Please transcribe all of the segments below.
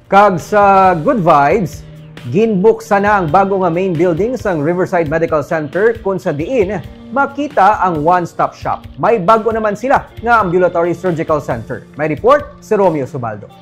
Kag sa Good Vibes, ginbuksan na ang bago nga main building sa Riverside Medical Center kung sa diin makita ang one-stop shop. May bago naman sila nga ambulatory surgical center. May report si Romeo Subaldo.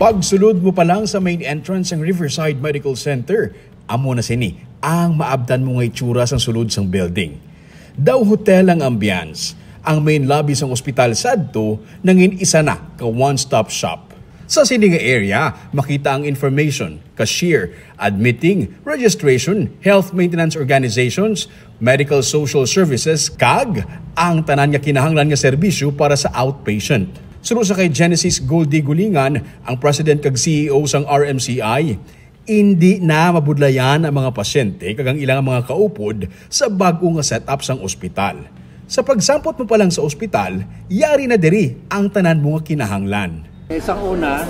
Pagsulod mo pa lang sa main entrance ng Riverside Medical Center, amo na sini ang maabdan mo nga itsura sa sulod sang building. Daw hotel ang ambience, ang main lobby sang ospital sadto nangin isa na ka one-stop shop. Sa sininga area, makita ang information, cashier, admitting, registration, health maintenance organizations, medical social services, kag ang tanan nga kinahanglan nga serbisyo para sa outpatient. Suro sa kay Genesis Goldie Gulingan, ang president kag CEO sang RMCI, hindi na mabudlayan ang mga pasyente kagang ilang mga kaupod sa bago nga setup sang ospital. Sa pagsampot mo pa lang sa ospital, yari na diri ang tanan mo nga kinahanglan. Isang una,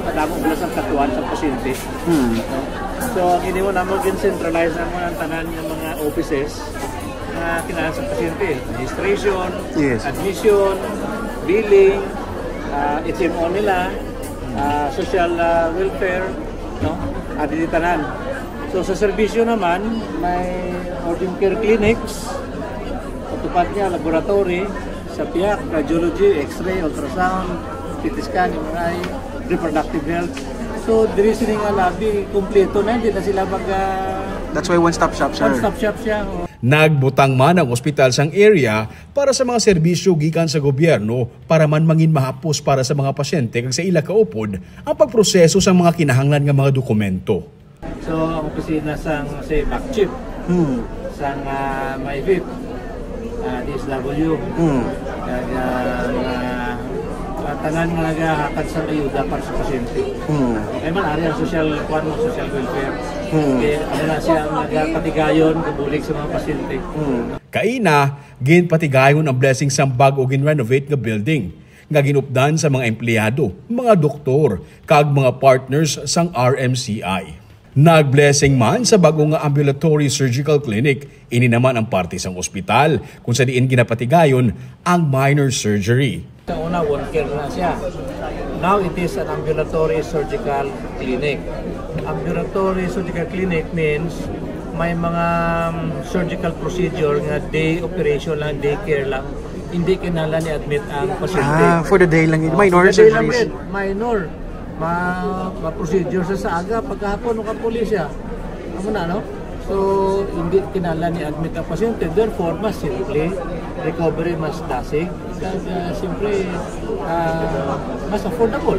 madamong bilas ang katuan sa pasyente. So, ang hindi mo naman centralize mo ang tanan ng mga offices na kinahanglan sa pasyente. Registration, admission, billing, HMO nila, social welfare, no? Adilitanan. So sa serbisyo naman, may urgent care clinics, patupad niya, laboratory, sa PIAC, radiology, x-ray, ultrasound, CT scan, MRI, reproductive health. So diri sila nga labi, kumpleto na, hindi na sila That's why one-stop shop, sir. One-stop shop siya. Nagbutang man ang ospital sang area para sa mga serbisyo gikan sa gobyerno para man mangin mahapos para sa mga pasyente kag sa ila kaupod ang pagproseso sa mga kinahanglan nga mga dokumento. So ang opisina sang say back chief, sang may VIP, DSW, kag tanan nga nagahatag sa ayuda para sa pasyente. Kaya man ari ang social welfare. Kaya ano na siya nagapatigayon, kabulig sa mga pasyente. Kaina, ginpatigayon ang blessing sa bag o gin-renovate nga building nga ginupdan sa mga empleyado, mga doktor, kag mga partners sang RMCI. Nag-blessing man sa bago nga ambulatory surgical clinic, ini naman ang parte sang ospital kung sa diin ginapatigayon ang minor surgery. Sa una, one care na siya. Now it is an ambulatory surgical clinic. Ambulatory surgical clinic means may mga surgical procedure nga day operation lang, day care lang. Hindi kinahanglan i-admit ang pasyente. For the day lang yun. Minor surgeries. Minor. Ma-procedure sa aga, pagkahapon o kapulis siya. Ano na, no? So, hindi kinahanglan i-admit ang pasyente. Therefore, mas simple, recovery mas dasig. Simple, mas affordable.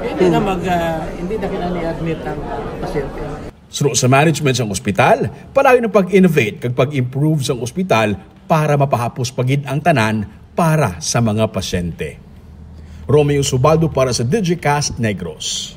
Hindi na kinahanglan i-admit ang pasyente. Suro sa management sang ospital, palagi ng pag-innovate kag pag-improve sang ospital para mapahapos pagid ang tanan para sa mga pasyente. Romeo Subaldo para sa Digicast Negros.